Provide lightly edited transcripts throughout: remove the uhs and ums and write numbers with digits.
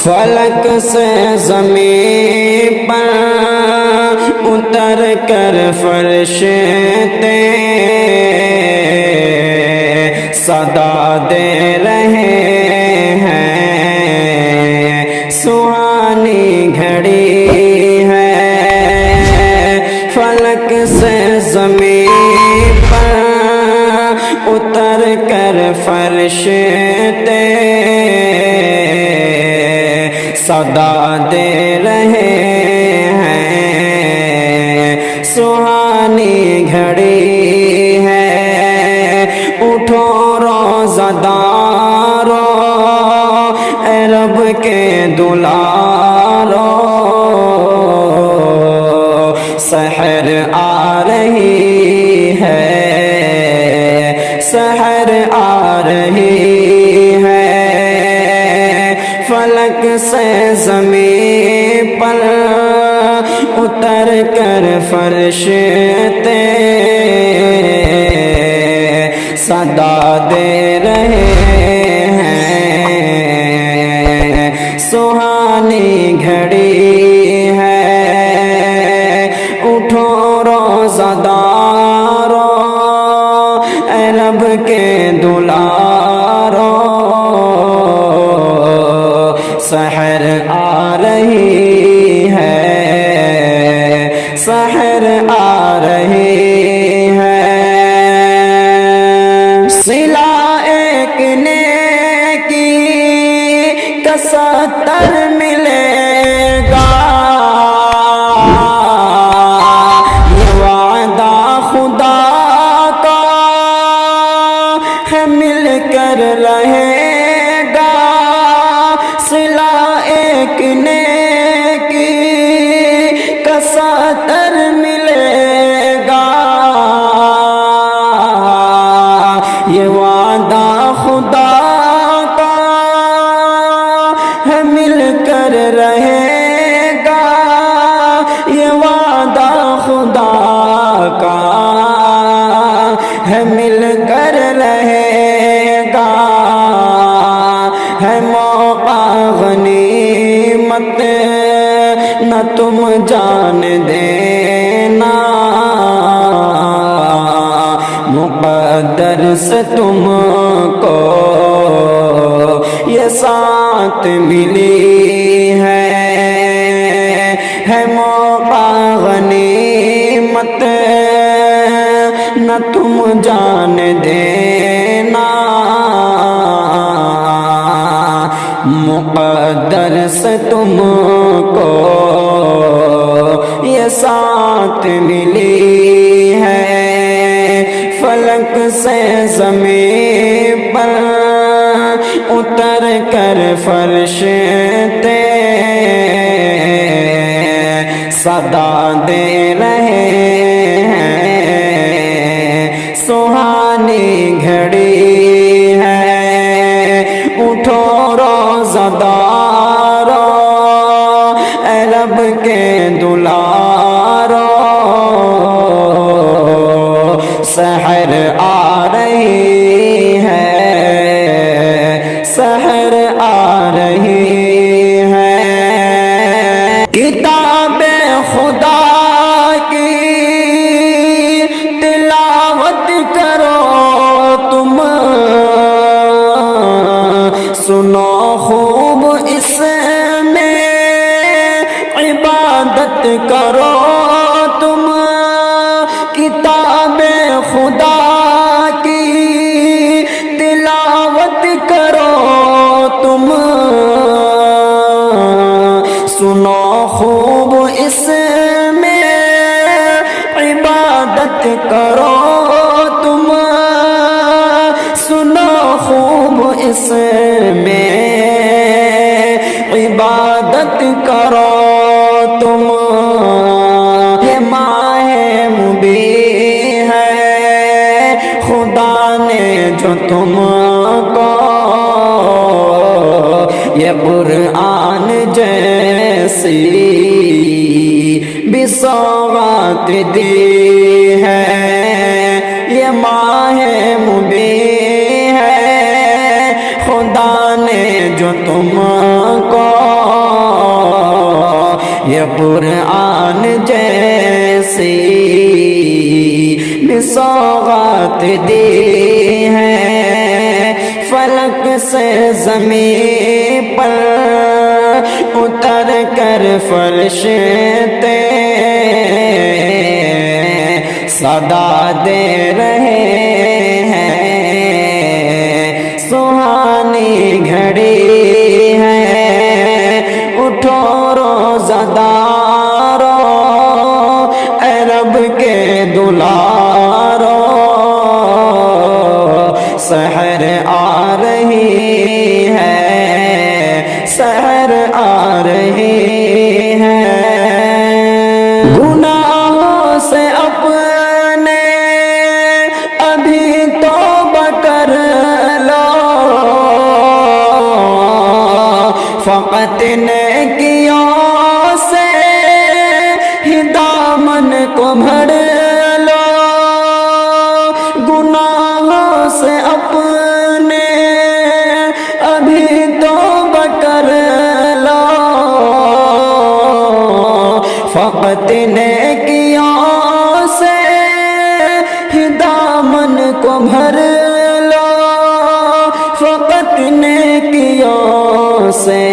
فلک سے زمین پر اتر کر فرشتے صدا دے رہے ہیں، سہانی گھڑی ہے۔ فلک سے زمین پر اتر کر فرشتے صدا دے رہے ہیں، سہانی گھڑی ہے۔ اٹھو روزہ دارو، اے رب کے دلارو، سحر آ رہی ہے، سحر آ رہی ہے۔ فلک سے زمین پر اتر کر فرشتے صدا دے رہے ہیں، سہانی گھڑی ہے۔ اٹھو روزہ دارو، اے رب کے دلارو، سحر آ رہی ہے، سحر آ رہی ہے۔ صلہ ایک نیکی کا 70 ملے گا، یہ وعدہ خدا کا ہے، مل کر رہے گا۔ صلہ ایک نیکی کا 70 ملے گا، یہ وعدہ خدا کا ہے، مل کر رہے گا۔ یہ وعدہ خدا کا ہے، مل کر رہے گا۔ ہے موقع غنیمت نہ تم جان دینا، مقدر سے تم کو یہ ساتھ ملی ہے موقع غنیمت نہ تم جان دینا، مقدر سے تم کو یہ ساتھ ملی ہے۔ فلک سے زمین پر اتر کر فرشتے صدا دے رہے ہیں، سہانی گھڑی ہے۔ اٹھو روزہ دارو، اے رب کے دلارو، سحر آ رہی ہے، سحر آ رہی ہے۔ کتاب خدا کی تلاوت کرو تم، سنو خوب اس میں عبادت کرو تم۔ کتاب خدا کی تلاوت کرو تم، سنو خوب اس میں عبادت کرو تم، سنو خوب اس میں عبادت کرو تم۔ یہ ماہ مبین ہے، خدا نے جو تم کو یہ قرآن جیسی بھی سوغات دی ہے۔ یہ ماہ مبین ہے، خدا نے جو تم کو قرآن جیسی بھی سوغات دی ہے، فلک سے زمین پر اتر کر فرشتے صدا دے رہے ہیں، سہانی گھڑی ہے، اٹھو روزہ دارو، اے رب کے دلارو، سحر آ رہی ہے، سحر آ رہی ہے۔ گناہوں سے اپنے ابھی توبہ کر لو، فقط نیکیوں سے ہی دامن کو بھر لو، گناہوں سے اپنے ابھی توبہ کر لو، فقط نیکیوں سے ہی دامن کو بھر لو، فقط نیکیوں سے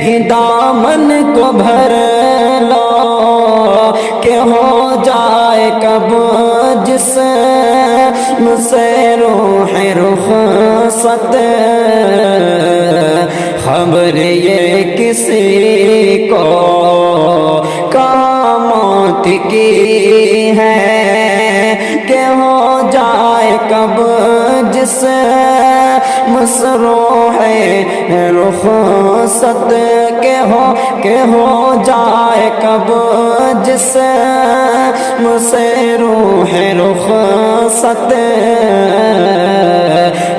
ہی دامن کو بھر لو، کہ ہو جائے کب جسم سے روح رخصت، خبر یہ کسی کو کہاں موت کی ہے، کہ ہو جائے کب جسم سے روح رخصت، کہ ہو جائے کب جسم سے روح رخصت،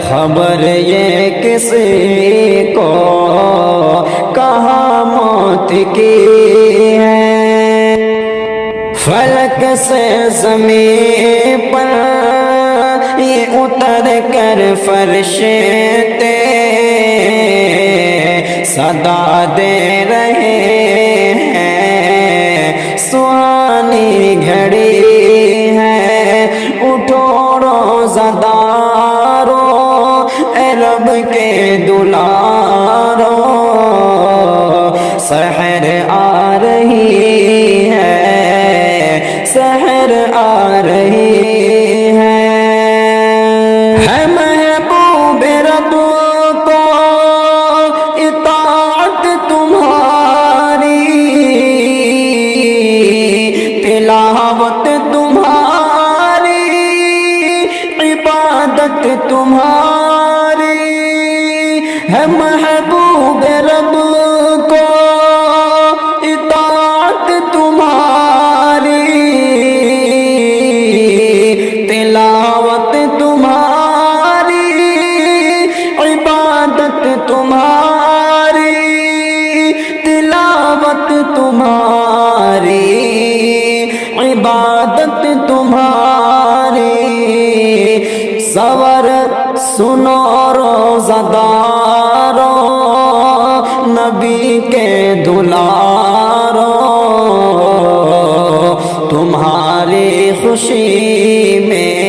خبر یہ کسی کو کہاں موت کی ہے۔ فلک سے زمین پر یہ اتر کر فرشتے صدا دے رہے ہیں، سہانی گھڑی ہے، اٹھو روزہ دارو، اے رب کے دلارو، سحر آ رہی ہے، سحر آ رہی ہے۔ ہے محبوب رب کو اطاعت تمہاری، تلاوت تمہاری، عبادت تمہاری، ہے محبوب رب کو اطاعت تمہاری، تلاوت تمہاری، عبادت تمہاری، تلاوت تمہاری، عبادت تمہاری، سور سنو روزہ دارو، نبی کے دلارو، تمہاری خوشی میں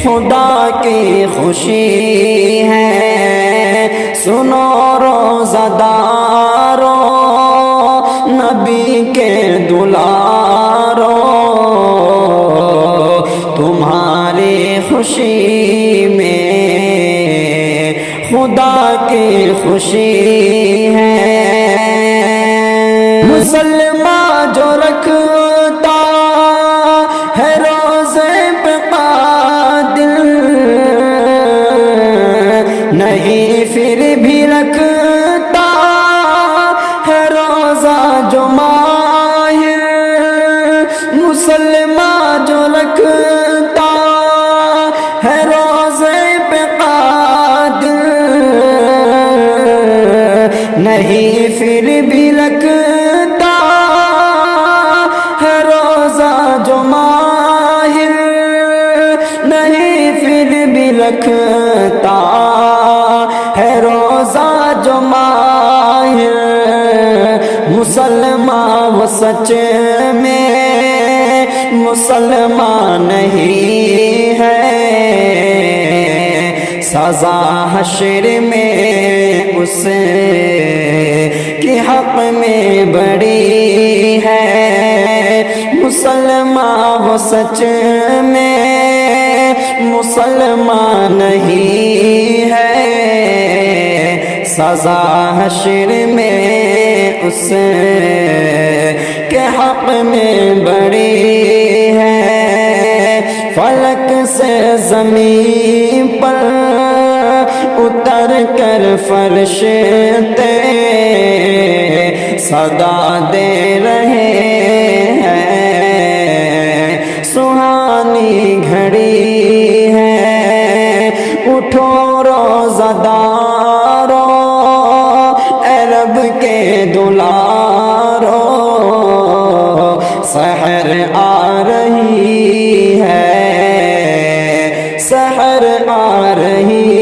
خدا کی خوشی ہے، سنو روزہ دارو، نبی کے دلارو، تمہاری خوشی میں خدا کی خوشی ہے۔ مسلمان جو رکھتا ہے روزے پہ قادر، نہیں پھر بھی رکھتا ہے روزہ جو ماہر، مسلمان جو رکھتا ہے روزے پہ قادر، نہیں پھر بھی رکھتا ہے روزہ جو ماہر، نہیں پھر بھی رکھتا ہے روزہ جو ماہر، سچ میں مسلمان نہیں ہے، سزا حشر میں اس کے حق میں بڑی ہے۔ مسلمان وہ سچ میں مسلمان نہیں ہے، سزا حشر میں اس کے حق میں بڑی ہے۔ فلک سے زمین پر اتر کر فرشتے صدا دے رہے ہیں، سہانی گھڑی ہے، اٹھو روزہ دارو اے رب کے دلارو، سحر آ رہی ہے، سحر آ رہی